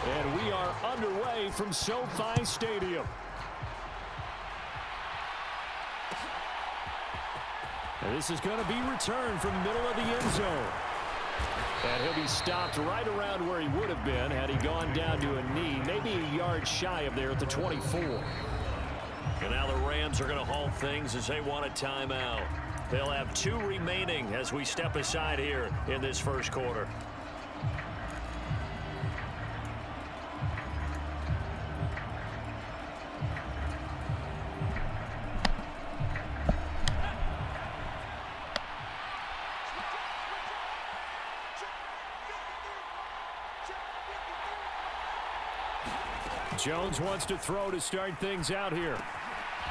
And we are underway from SoFi Stadium. And this is going to be returned from middle of the end zone. And he'll be stopped right around where he would have been had he gone down to a knee, maybe a yard shy of there at the 24. And now the Rams are going to halt things as they want a timeout. They'll have 2 remaining as we step aside here in this first quarter. Jones wants to throw to start things out here.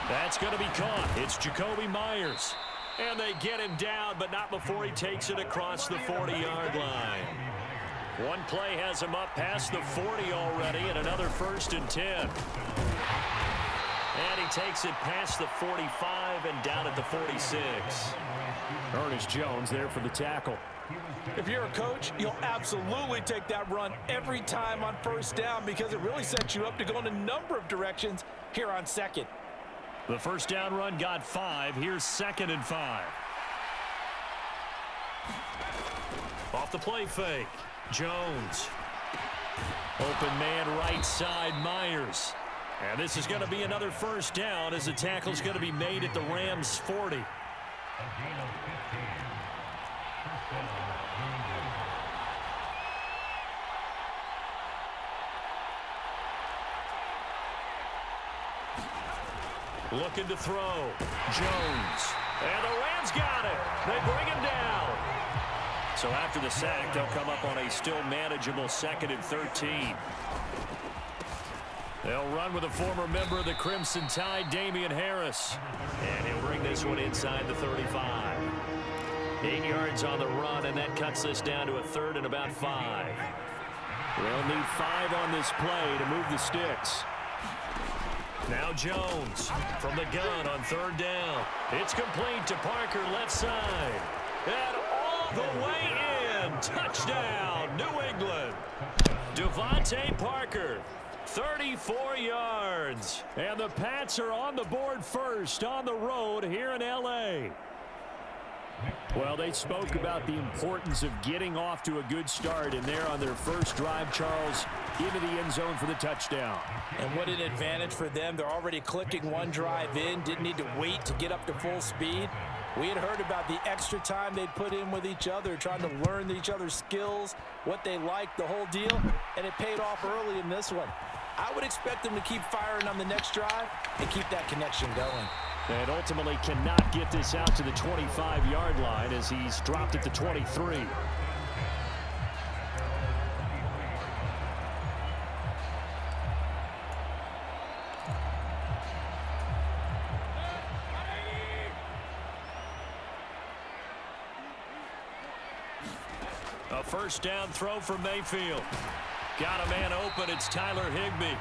That's going to be caught. It's Jacoby Myers. And they get him down, but not before he takes it across the 40-yard line. One play has him up past the 40 already, and another 1st and 10. And he takes it past the 45 and down at the 46. Ernest Jones there for the tackle. If you're a coach, you'll absolutely take that run every time on 1st down because it really sets you up to go in a number of directions here on 2nd. The 1st down run got 5. Here's 2nd and 5. Off the play fake. Jones. Open man right side, Myers. And this is going to be another 1st down as the tackle's going to be made at the Rams' 40. Looking to throw. Jones. And the Rams got it. They bring him down. So after the sack, they'll come up on a still manageable 2nd and 13. They'll run with a former member of the Crimson Tide, Damian Harris. And he'll bring this one inside the 35. 8 yards on the run, and that cuts this down to a 3rd and about 5. They'll need 5 on this play to move the sticks. Now Jones from the gun on 3rd down. It's complete to Parker left side. And all the way in. Touchdown, New England. Devontae Parker, 34 yards. And the Pats are on the board first on the road here in L.A. Well, they spoke about the importance of getting off to a good start, and they're on their first drive, Charles, into the end zone for the touchdown. And what an advantage for them. They're already clicking one drive in, didn't need to wait to get up to full speed. We had heard about the extra time they put in with each other, trying to learn each other's skills, what they liked, the whole deal, and it paid off early in this one. I would expect them to keep firing on the next drive and keep that connection going. And ultimately cannot get this out to the 25-yard line as he's dropped at the 23. A 1st down throw for Mayfield. Got a man open. It's Tyler Higbee.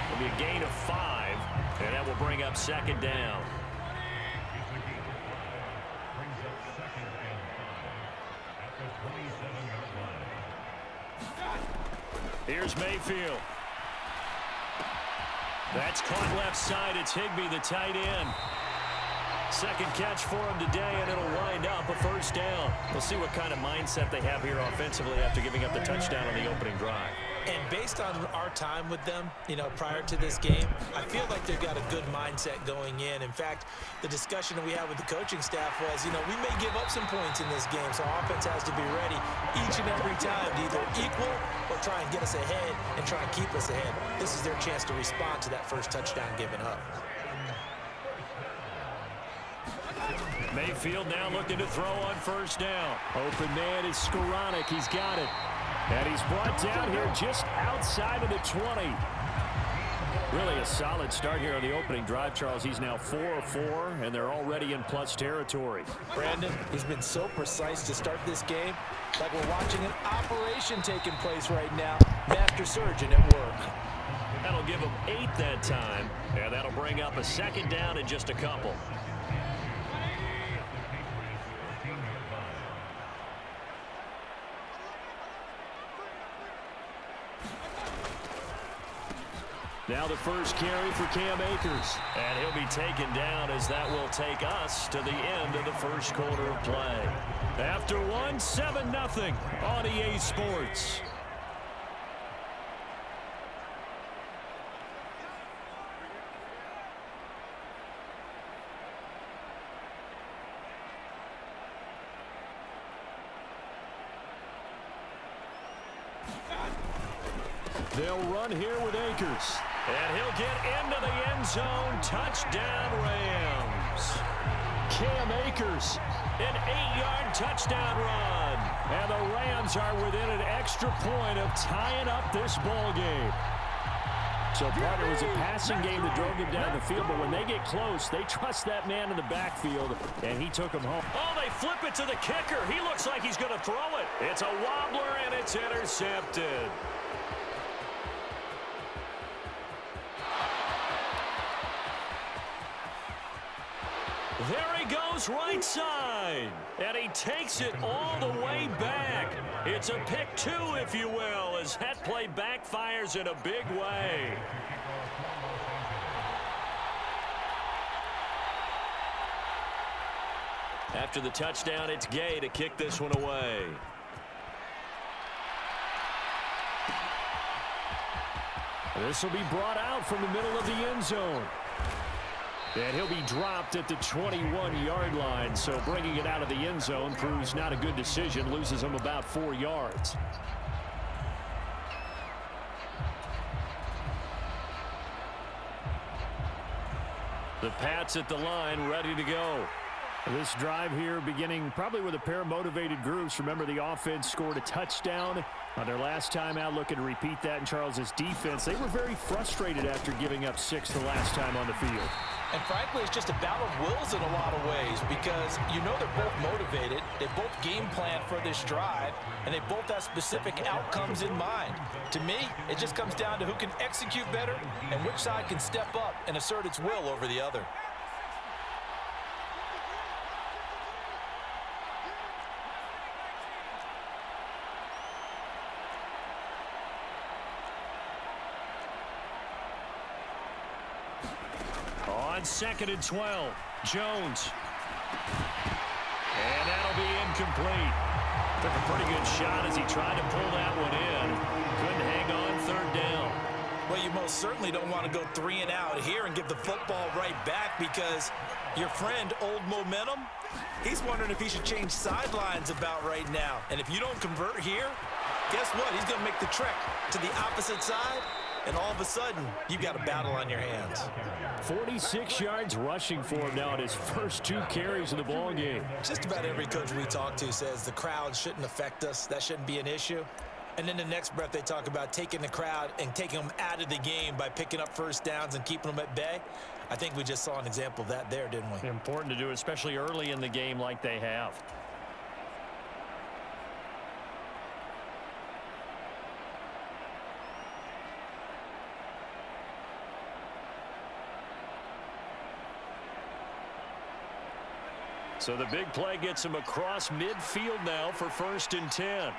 It'll be a gain of 5, and that will bring up 2nd down. Here's Mayfield. That's caught left side. It's Higbee, the tight end. 2nd catch for him today, and it'll wind up a 1st down. We'll see what kind of mindset they have here offensively after giving up the touchdown on the opening drive. And based on our time with them, prior to this game, I feel like they've got a good mindset going in. In fact, the discussion that we had with the coaching staff was, we may give up some points in this game, so our offense has to be ready each and every time to either equal or try and get us ahead and try and keep us ahead. This is their chance to respond to that first touchdown given up. Mayfield now looking to throw on 1st down. Open man is Skoranek. He's got it. And he's brought down here just outside of the 20. Really a solid start here on the opening drive, Charles. He's now 4 of 4, and they're already in plus territory. Brandon, he's been so precise to start this game. Like we're watching an operation taking place right now. Master surgeon at work. That'll give him 8 that time, and that'll bring up a 2nd down in just a couple. Now the first carry for Cam Akers. And he'll be taken down as that will take us to the end of the first quarter of play. After one, 7-0 on EA Sports. They'll run here with Akers. And he'll get into the end zone. Touchdown, Rams. Cam Akers. An 8-yard touchdown run. And the Rams are within an extra point of tying up this ball game. So, partner, it was a passing game that drove him down the field, but when they get close, they trust that man in the backfield, and he took him home. Oh, they flip it to the kicker. He looks like he's going to throw it. It's a wobbler, and it's intercepted. There he goes right side. And he takes it all the way back. It's a pick two, if you will, as that play backfires in a big way. After the touchdown, it's Gay to kick this one away. This will be brought out from the middle of the end zone. And he'll be dropped at the 21-yard line, so bringing it out of the end zone proves not a good decision, loses him about 4 yards. The Pats at the line, ready to go. This drive here beginning probably with a pair of motivated groups. Remember, the offense scored a touchdown on their last time out, looking to repeat that in Charles's defense. They were very frustrated after giving up 6 the last time on the field. And frankly, it's just a battle of wills in a lot of ways because you know they're both motivated, they both game plan for this drive, and they both have specific outcomes in mind. To me, it just comes down to who can execute better and which side can step up and assert its will over the other. On 2nd and 12, Jones. And that'll be incomplete. Took a pretty good shot as he tried to pull that one in. Couldn't hang on 3rd down. Well, you most certainly don't want to go 3 and out here and give the football right back because your friend, Old Momentum, he's wondering if he should change sidelines about right now. And if you don't convert here, guess what? He's going to make the trek to the opposite side. And all of a sudden, you've got a battle on your hands. 46 yards rushing for him now in his first 2 carries of the ball game. Just about every coach we talk to says the crowd shouldn't affect us. That shouldn't be an issue. And then the next breath, they talk about taking the crowd and taking them out of the game by picking up first downs and keeping them at bay. I think we just saw an example of that there, didn't we? Important to do, especially early in the game like they have. So the big play gets him across midfield now for 1st and 10.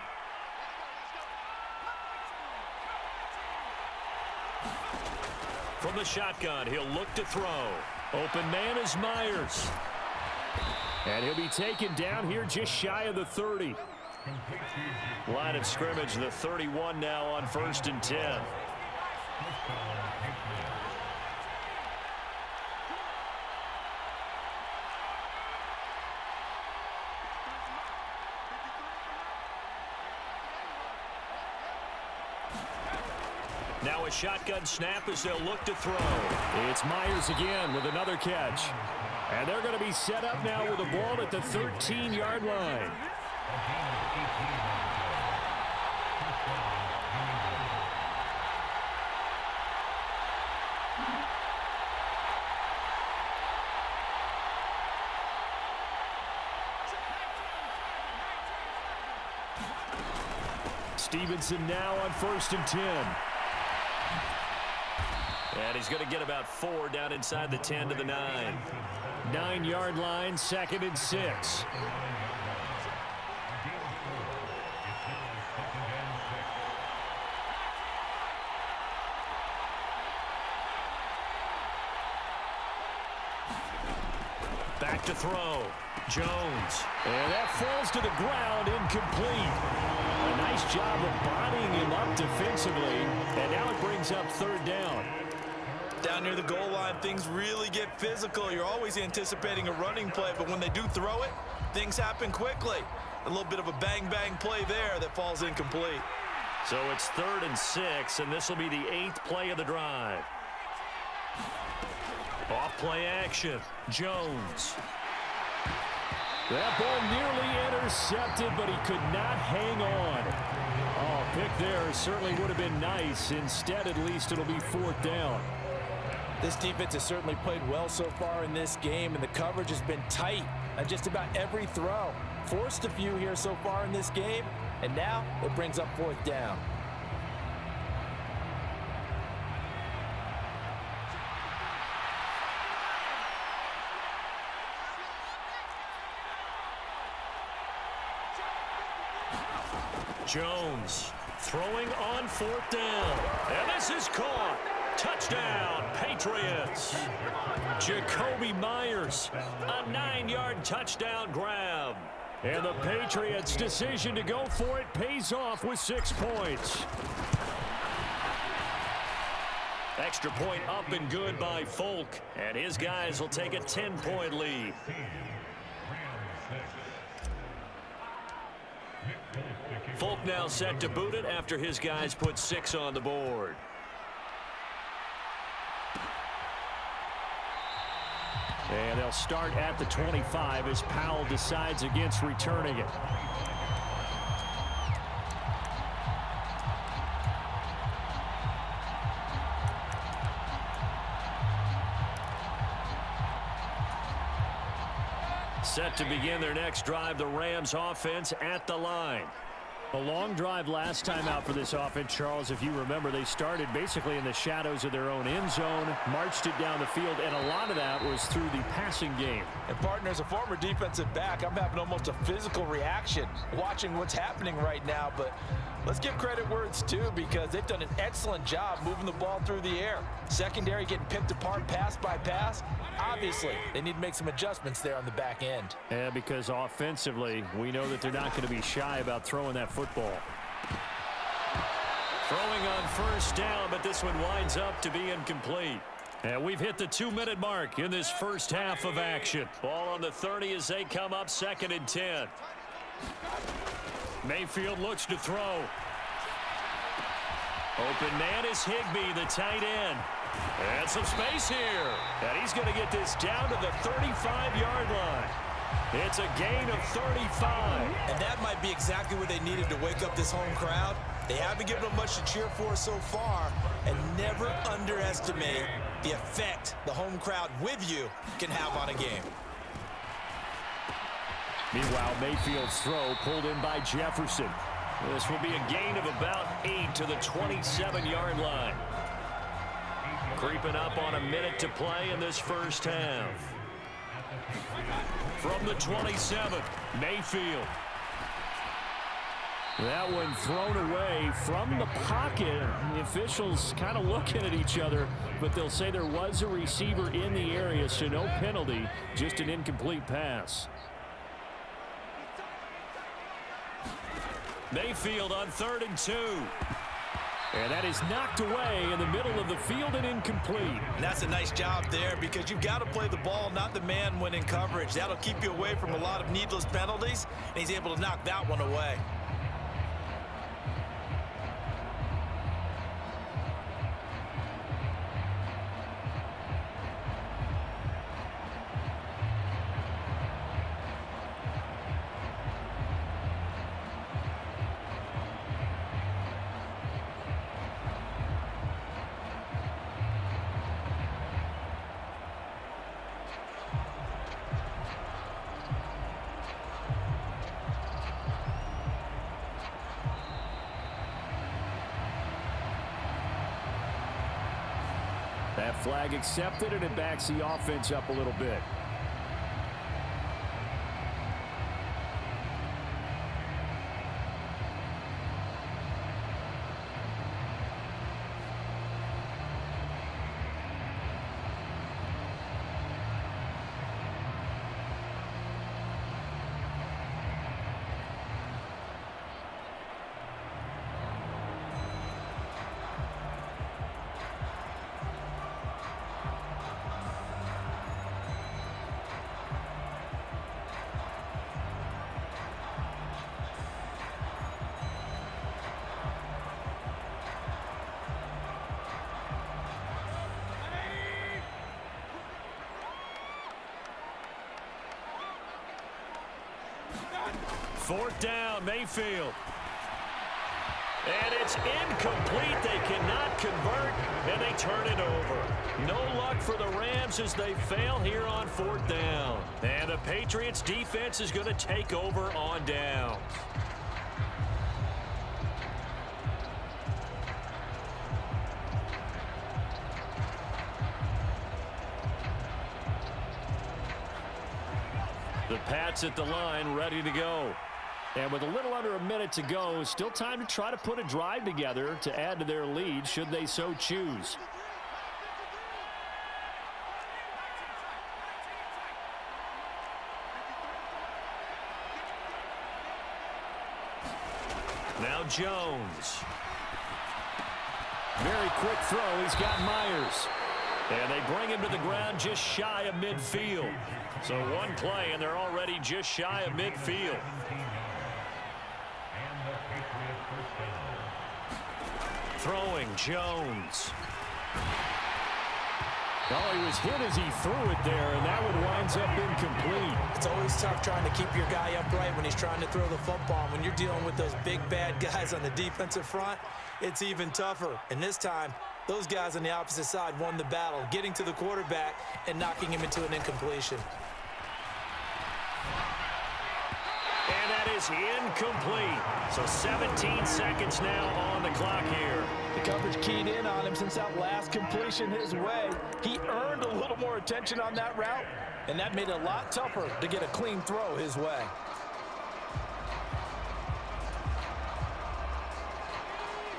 From the shotgun, he'll look to throw. Open man is Myers. And he'll be taken down here just shy of the 30. Line of scrimmage, the 31 now on 1st and 10. Now a shotgun snap as they'll look to throw. It's Myers again with another catch. And they're going to be set up now with the ball at the 13-yard line. Stevenson now on 1st and 10. And he's going to get about 4 down inside the 10 to the 9. 9-yard line, 2nd and 6. Back to throw. Jones. And that falls to the ground, incomplete. A nice job of bodying him up defensively. And now it brings up third down. Down near the goal line, things really get physical. You're always anticipating a running play, but when they do throw it, things happen quickly. A little bit of a bang-bang play there that falls incomplete. So it's 3rd and 6, and this will be the 8th play of the drive. Off play action. Jones. That ball nearly intercepted, but he could not hang on. Oh, pick there certainly would have been nice. Instead, at least it'll be 4th down. This defense has certainly played well so far in this game, and the coverage has been tight on just about every throw. Forced a few here so far in this game, and now it brings up 4th down. Jones throwing on 4th down. And this is caught. Touchdown, Patriots. Jacoby Myers, a 9-yard touchdown grab. And the Patriots' decision to go for it pays off with 6 points. Extra point up and good by Folk. And his guys will take a 10-point lead. Folk now set to boot it after his guys put 6 on the board. And they'll start at the 25 as Powell decides against returning it. Set to begin their next drive, the Rams offense at the line. A long drive last time out for this offense, Charles. If you remember, they started basically in the shadows of their own end zone, marched it down the field, and a lot of that was through the passing game. And partner, as a former defensive back, I'm having almost a physical reaction watching what's happening right now. But let's give credit where it's due, because they've done an excellent job moving the ball through the air. Secondary getting picked apart pass by pass. Obviously, they need to make some adjustments there on the back end. Yeah, because offensively, we know that they're not going to be shy about throwing that football. Throwing on 1st down, but this one winds up to be incomplete. And we've hit the 2-minute mark in this first half of action. Ball on the 30 as they come up 2nd and 10. Mayfield looks to throw. Open man is Higbee, the tight end. And some space here. And he's going to get this down to the 35-yard line. It's a gain of 35. And that might be exactly what they needed to wake up this home crowd. They haven't given them much to cheer for so far. And never underestimate the effect the home crowd with you can have on a game. Meanwhile, Mayfield's throw pulled in by Jefferson. This will be a gain of about 8 to the 27-yard line. Creeping up on a minute to play in this first half. From the 27, Mayfield. That one thrown away from the pocket. The officials kind of looking at each other, but they'll say there was a receiver in the area, so no penalty, just an incomplete pass. Mayfield on 3rd and 2. And that is knocked away in the middle of the field and incomplete. And that's a nice job there, because you've got to play the ball, not the man when in coverage. That'll keep you away from a lot of needless penalties, and he's able to knock that one away. That flag accepted, and it backs the offense up a little bit. 4th down, Mayfield. And it's incomplete. They cannot convert, and they turn it over. No luck for the Rams as they fail here on 4th down. And the Patriots defense is going to take over on downs. The Pats at the line, ready to go. And with a little under a minute to go, still time to try to put a drive together to add to their lead should they so choose. Now Jones. Very quick throw. He's got Myers. And they bring him to the ground just shy of midfield. So one play, and they're already just shy of midfield. Throwing, Jones. Oh, he was hit as he threw it there, and that one winds up incomplete. It's always tough trying to keep your guy upright when he's trying to throw the football. When you're dealing with those big, bad guys on the defensive front, it's even tougher. And this time, those guys on the opposite side won the battle, getting to the quarterback and knocking him into an incompletion. And that is incomplete. So 17 seconds now on the clock here. The coverage keyed in on him since that last completion his way. He earned a little more attention on that route, and that made it a lot tougher to get a clean throw his way.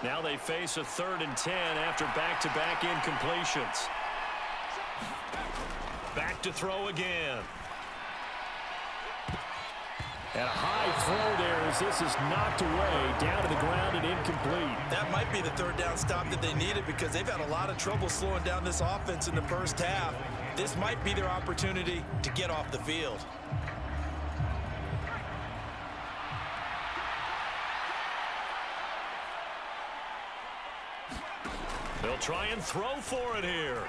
Now they face a 3rd and 10 after back-to-back incompletions. Back to throw again. And a high throw there as this is knocked away, down to the ground and incomplete. That might be the 3rd down stop that they needed because they've had a lot of trouble slowing down this offense in the first half. This might be their opportunity to get off the field. They'll try and throw for it here.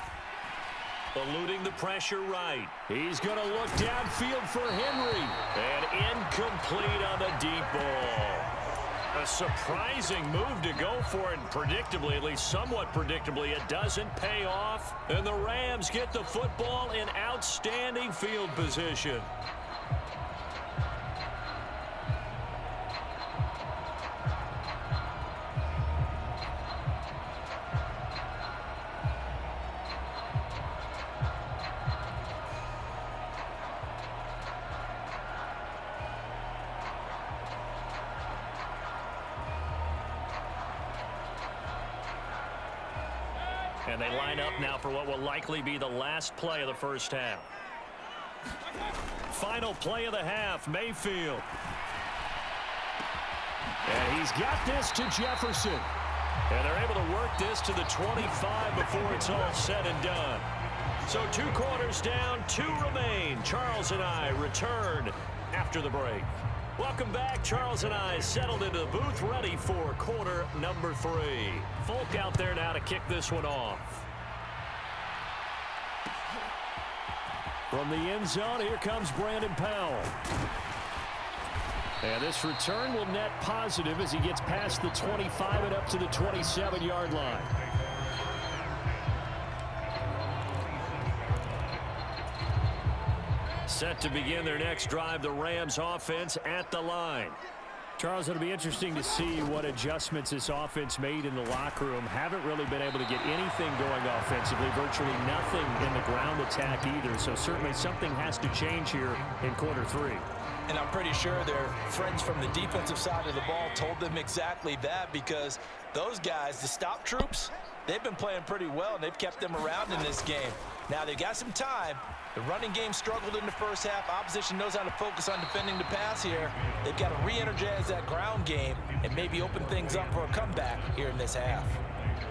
Eluding the pressure right. He's going to look downfield for Henry. And incomplete on the deep ball. A surprising move to go for it. Predictably, at least somewhat predictably, it doesn't pay off. And the Rams get the football in outstanding field position. And they line up now for what will likely be the last play of the first half. Final play of the half, Mayfield. And he's got this to Jefferson. And they're able to work this to the 25 before it's all said and done. So 2 quarters down, 2 remain. Charles and I return after the break. Welcome back. Charles and I settled into the booth, ready for quarter number 3. Folk out there now to kick this one off. From the end zone, here comes Brandon Powell. And this return will net positive as he gets past the 25 and up to the 27-yard line. Set to begin their next drive, the Rams offense at the line. Charles, it'll be interesting to see what adjustments this offense made in the locker room. Haven't really been able to get anything going offensively, virtually nothing in the ground attack either. So certainly something has to change here in quarter 3. And I'm pretty sure their friends from the defensive side of the ball told them exactly that, because those guys, the stop troops, they've been playing pretty well, and they've kept them around in this game. Now, they've got some time. The running game struggled in the first half. Opposition knows how to focus on defending the pass here. They've got to re-energize that ground game and maybe open things up for a comeback here in this half.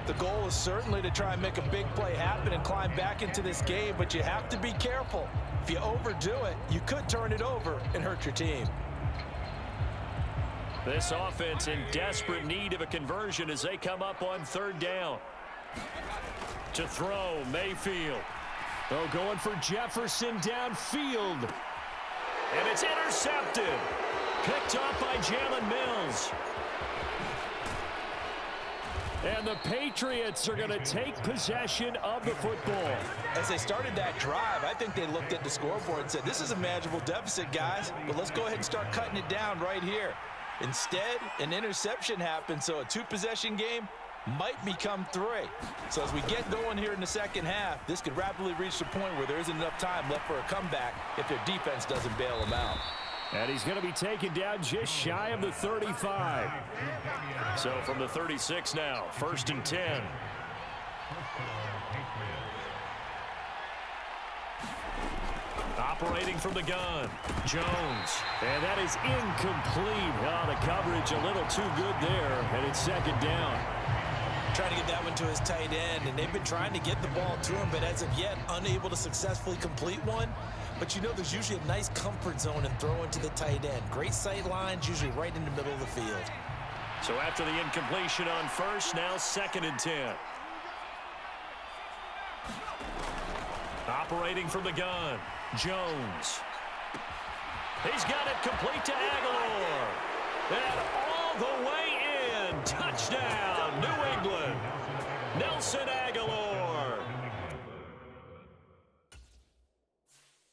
The goal is certainly to try and make a big play happen and climb back into this game, but you have to be careful. If you overdo it, you could turn it over and hurt your team. This offense in desperate need of a conversion as they come up on 3rd down. To throw, Mayfield. Oh, going for Jefferson downfield. And it's intercepted. Picked off by Jalen Mills. And the Patriots are going to take possession of the football. As they started that drive, I think they looked at the scoreboard and said, this is a manageable deficit, guys, but let's go ahead and start cutting it down right here. Instead, an interception happened, so a two-possession game might become 3. So as we get going here in the second half, this could rapidly reach the point where there isn't enough time left for a comeback if their defense doesn't bail them out. And he's going to be taken down just shy of the 35. So from the 36 now, 1st and 10. Operating from the gun, Jones. And that is incomplete. Oh, the coverage a little too good there, and it's 2nd down. Trying to get that one to his tight end, and they've been trying to get the ball to him, but as of yet, unable to successfully complete one. But you know there's usually a nice comfort zone in throwing to the tight end. Great sight lines, usually right in the middle of the field. So after the incompletion on 1st, now 2nd and 10. Operating from the gun, Jones. He's got it complete to Aguilar. And all the way in. Touchdown, New